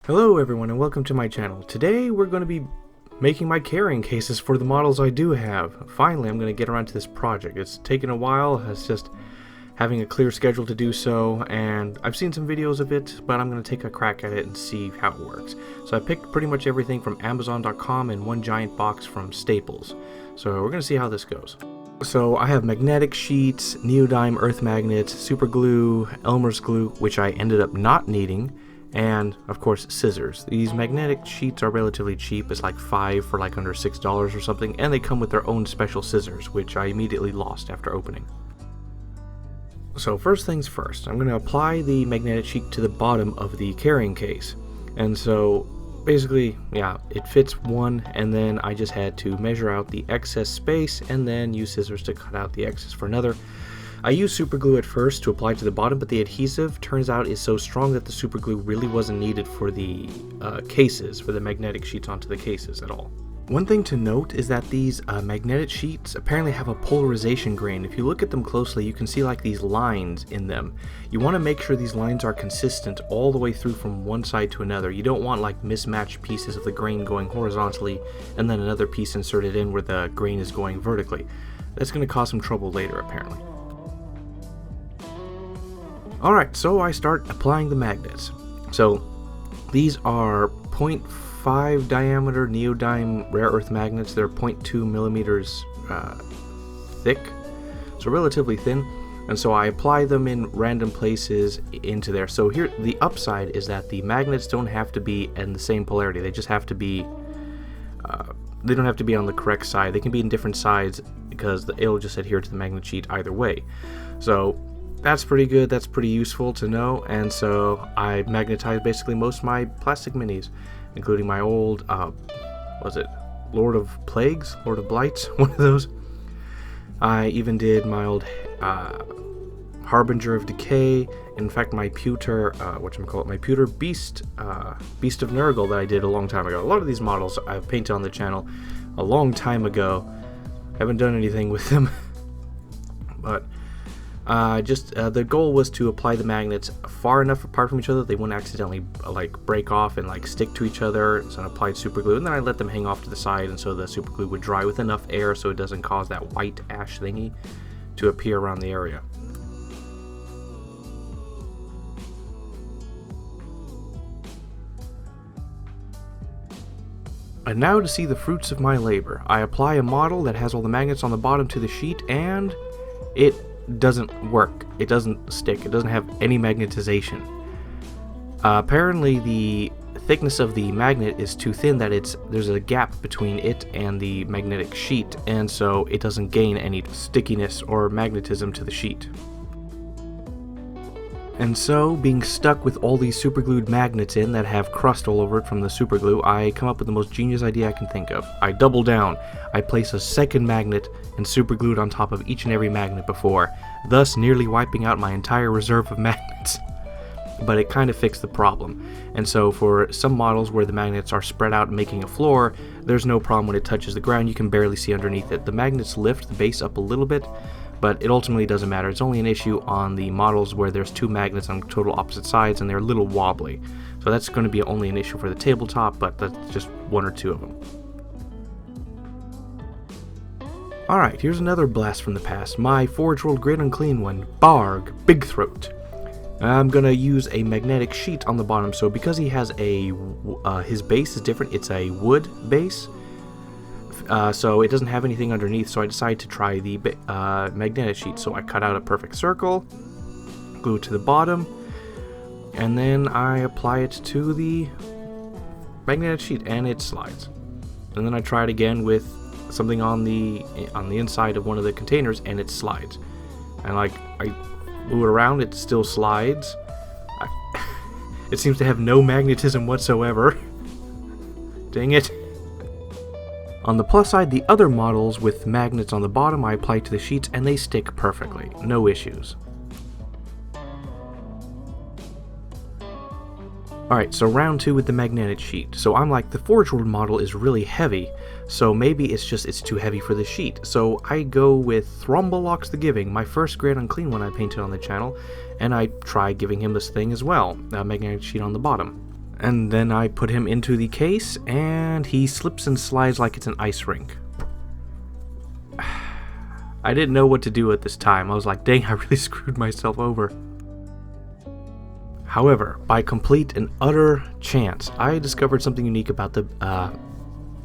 Hello everyone and welcome to my channel. Today we're going to be making my carrying cases for the models I do have. Finally I'm going to get around to this project. It's taken a while, it's just having a clear schedule to do so, and I've seen some videos of it, but I'm going to take a crack at it and see how it works. So I picked pretty much everything from Amazon.com and one giant box from Staples. So we're going to see how this goes. So I have magnetic sheets, neodyme earth magnets, super glue, Elmer's glue, which I ended up not needing, and of course scissors. These magnetic sheets are relatively cheap. It's like 5 for like under $6 or something, and they come with their own special scissors, which I immediately lost after opening. So first things first, I'm going to apply the magnetic sheet to the bottom of the carrying case. And so basically, yeah, it fits one, and then I just had to measure out the excess space and then use scissors to cut out the excess for another. I used super glue at first to apply to the bottom, but the adhesive turns out is so strong that the super glue really wasn't needed for the cases, for the magnetic sheets onto the cases at all. One thing to note is that these magnetic sheets apparently have a polarization grain. If you look at them closely, you can see like these lines in them. You want to make sure these lines are consistent all the way through from one side to another. You don't want like mismatched pieces of the grain going horizontally and then another piece inserted in where the grain is going vertically. That's going to cause some trouble later apparently. Alright, so I start applying the magnets. So these are 0.5 diameter neodyme rare earth magnets. They're 0.2 millimeters thick, so relatively thin. And so I apply them in random places into there. So here, the upside is that the magnets don't have to be in the same polarity. They just have to be, they don't have to be on the correct side. They can be in different sides because it'll just adhere to the magnet sheet either way. So that's pretty good, that's pretty useful to know, and so I magnetized basically most of my plastic minis, including my old, was it Lord of Plagues? Lord of Blights? One of those. I even did my old Harbinger of Decay, in fact my pewter, my pewter Beast of Nurgle that I did a long time ago. A lot of these models I've painted on the channel a long time ago. Haven't done anything with them, but the goal was to apply the magnets far enough apart from each other that they wouldn't accidentally like break off and like stick to each other. So I applied super glue, and then I let them hang off to the side, and so the super glue would dry with enough air so it doesn't cause that white ash thingy to appear around the area. And now to see the fruits of my labor. I apply a model that has all the magnets on the bottom to the sheet, and it doesn't work. It doesn't stick. It doesn't have any magnetization. Apparently the thickness of the magnet is too thin that there's a gap between it and the magnetic sheet, and so it doesn't gain any stickiness or magnetism to the sheet. And so, being stuck with all these superglued magnets in that have crust all over it from the superglue, I come up with the most genius idea I can think of. I double down. I place a second magnet and superglued on top of each and every magnet before, thus nearly wiping out my entire reserve of magnets. But it kind of fixed the problem. And so for some models where the magnets are spread out making a floor, there's no problem when it touches the ground. You can barely see underneath it. The magnets lift the base up a little bit, but it ultimately doesn't matter. It's only an issue on the models where there's two magnets on total opposite sides and they're a little wobbly. So that's going to be only an issue for the tabletop, but that's just one or two of them. Alright, here's another blast from the past. My Forge World Great Unclean one, Barg Big Throat. I'm going to use a magnetic sheet on the bottom, so because he has his base is different, it's a wood base. So it doesn't have anything underneath, so I decided to try the magnetic sheet. So I cut out a perfect circle, glue it to the bottom, and then I apply it to the magnetic sheet, and it slides. And then I try it again with something on the inside of one of the containers, and it slides. And like I move it around, it still slides. It seems to have no magnetism whatsoever. Dang it. On the plus side, the other models with magnets on the bottom I apply to the sheets and they stick perfectly, no issues. Alright, so round 2 with the magnetic sheet. So I'm like, the Forge World model is really heavy, so maybe it's too heavy for the sheet. So I go with Thrombolox the Giving, my first Great Unclean one I painted on the channel, and I try giving him this thing as well, a magnetic sheet on the bottom. And then I put him into the case, and he slips and slides like it's an ice rink. I didn't know what to do at this time. I was like, dang, I really screwed myself over. However, by complete and utter chance, I discovered something unique about the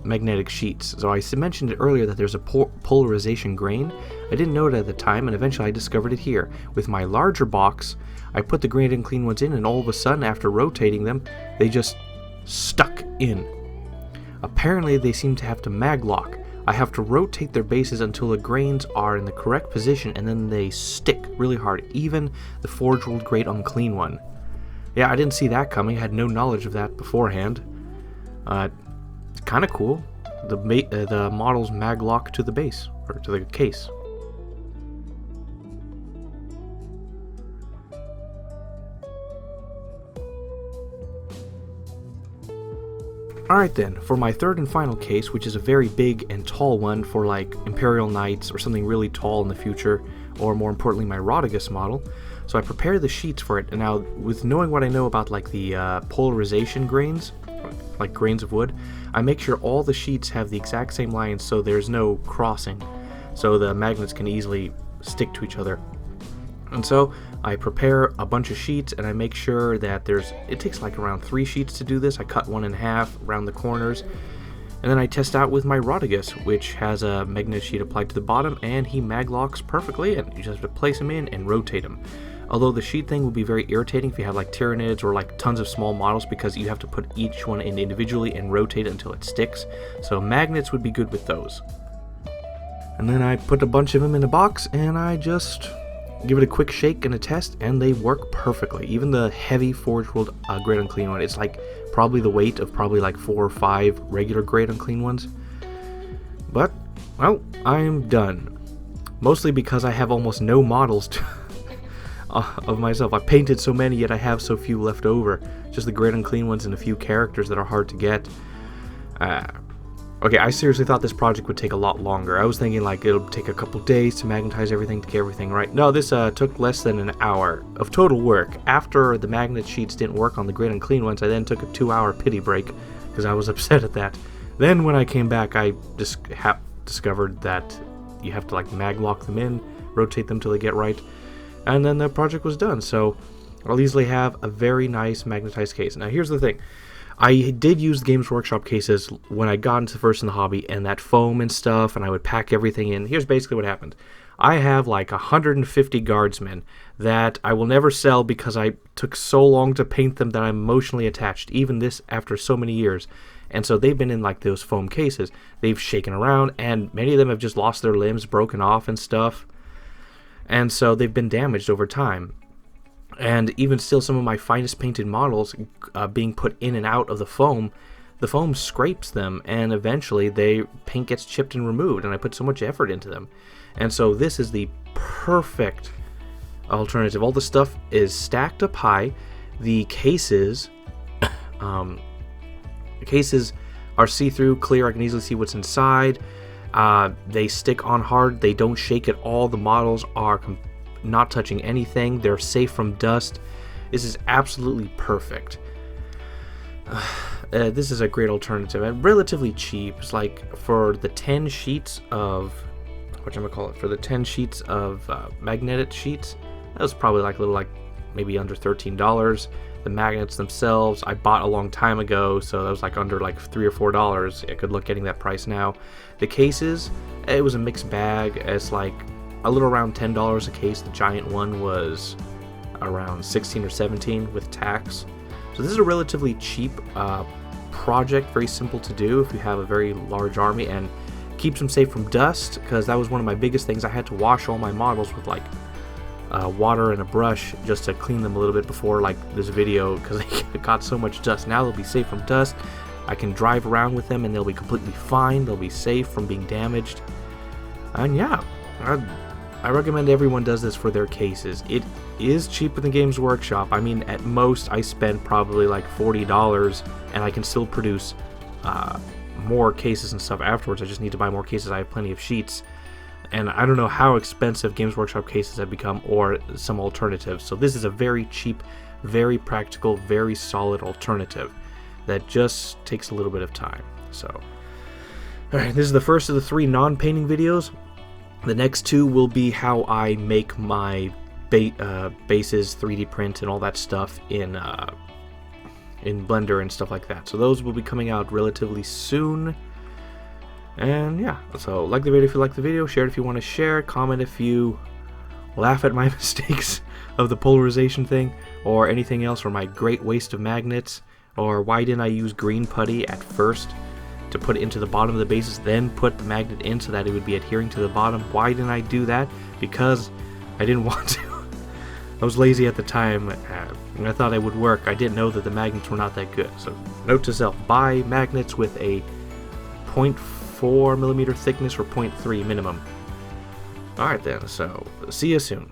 magnetic sheets. So I mentioned it earlier that there's a polarization grain. I didn't know it at the time, and eventually I discovered it here. With my larger box, I put the graded and clean ones in, and all of a sudden, after rotating them, they just stuck in. Apparently, they seem to have to mag lock. I have to rotate their bases until the grains are in the correct position, and then they stick really hard, even the Forge World Grade Unclean one. Yeah, I didn't see that coming. I had no knowledge of that beforehand. It's kind of cool. The models mag lock to the base, or to the case. Alright then, for my third and final case, which is a very big and tall one for like Imperial Knights or something really tall in the future, or more importantly my Rodigus model. So I prepare the sheets for it, and now with knowing what I know about like the polarization grains, like grains of wood, I make sure all the sheets have the exact same lines so there's no crossing, so the magnets can easily stick to each other. And so I prepare a bunch of sheets, and I make sure that it takes like around 3 sheets to do this. I cut one in half around the corners, and then I test out with my Rodigus, which has a magnet sheet applied to the bottom, and he mag locks perfectly, and you just have to place him in and rotate him. Although the sheet thing will be very irritating if you have like Tyranids or like tons of small models, because you have to put each one in individually and rotate it until it sticks. So magnets would be good with those. And then I put a bunch of them in a box, and I just give it a quick shake and a test, and they work perfectly. Even the heavy Forge World Grade Unclean one, it's like probably the weight of probably like 4 or 5 regular Grade Unclean ones. But, well, I'm done. Mostly because I have almost no models of myself. I painted so many, yet I have so few left over. Just the Grade Unclean ones and a few characters that are hard to get. Okay, I seriously thought this project would take a lot longer. I was thinking like it'll take a couple days to magnetize everything, to get everything right. No, this took less than an hour of total work. After the magnet sheets didn't work on the Grade Unclean ones, I then took a 2-hour pity break because I was upset at that. Then when I came back, I discovered that you have to like mag lock them in, rotate them till they get right, and then the project was done. So I'll easily have a very nice magnetized case. Now here's the thing. I did use Games Workshop cases when I got into first in the hobby, and that foam and stuff, and I would pack everything in. Here's basically what happened. I have like 150 guardsmen that I will never sell because I took so long to paint them that I'm emotionally attached, even this after so many years. And so they've been in like those foam cases. They've shaken around, and many of them have just lost their limbs, broken off and stuff. And so they've been damaged over time. And even still, some of my finest painted models being put in and out of the foam scrapes them, and eventually paint gets chipped and removed, and I put so much effort into them. And so this is the perfect alternative. All the stuff is stacked up high. The cases are see-through, clear. I can easily see what's inside. They stick on hard. They don't shake at all. The models are not touching anything. They're safe from dust. This is absolutely perfect. This is a great alternative and relatively cheap. It's like for the 10 sheets of magnetic sheets, that was probably like a little, like maybe under $13. The magnets themselves I bought a long time ago, so that was like under like $3 or $4. I could look getting that price now. The cases, it was a mixed bag. It's like a little around $10 a case. The giant one was around 16 or 17 with tax. So this is a relatively cheap project, very simple to do if you have a very large army, and keeps them safe from dust, because that was one of my biggest things. I had to wash all my models with like water and a brush just to clean them a little bit before like this video, because they got so much dust. Now they'll be safe from dust. I can drive around with them and they'll be completely fine. They'll be safe from being damaged. And yeah, I recommend everyone does this for their cases. It is cheaper than Games Workshop. I mean, at most I spent probably like $40, and I can still produce more cases and stuff afterwards. I just need to buy more cases. I have plenty of sheets, and I don't know how expensive Games Workshop cases have become, or some alternatives. So this is a very cheap, very practical, very solid alternative that just takes a little bit of time. So, alright, this is the first of the 3 non-painting videos. The next 2 will be how I make my bases, 3D print, and all that stuff in Blender and stuff like that. So those will be coming out relatively soon. And yeah, so like the video if you like the video, share it if you want to share, comment if you laugh at my mistakes of the polarization thing, or anything else, or my great waste of magnets, or why didn't I use green putty at first to put it into the bottom of the bases, then put the magnet in so that it would be adhering to the bottom. Why didn't I do that? Because I didn't want to. I was lazy at the time, and I thought it would work. I didn't know that the magnets were not that good. So, note to self, buy magnets with a 0.4 millimeter thickness or 0.3 minimum. Alright then, so see you soon.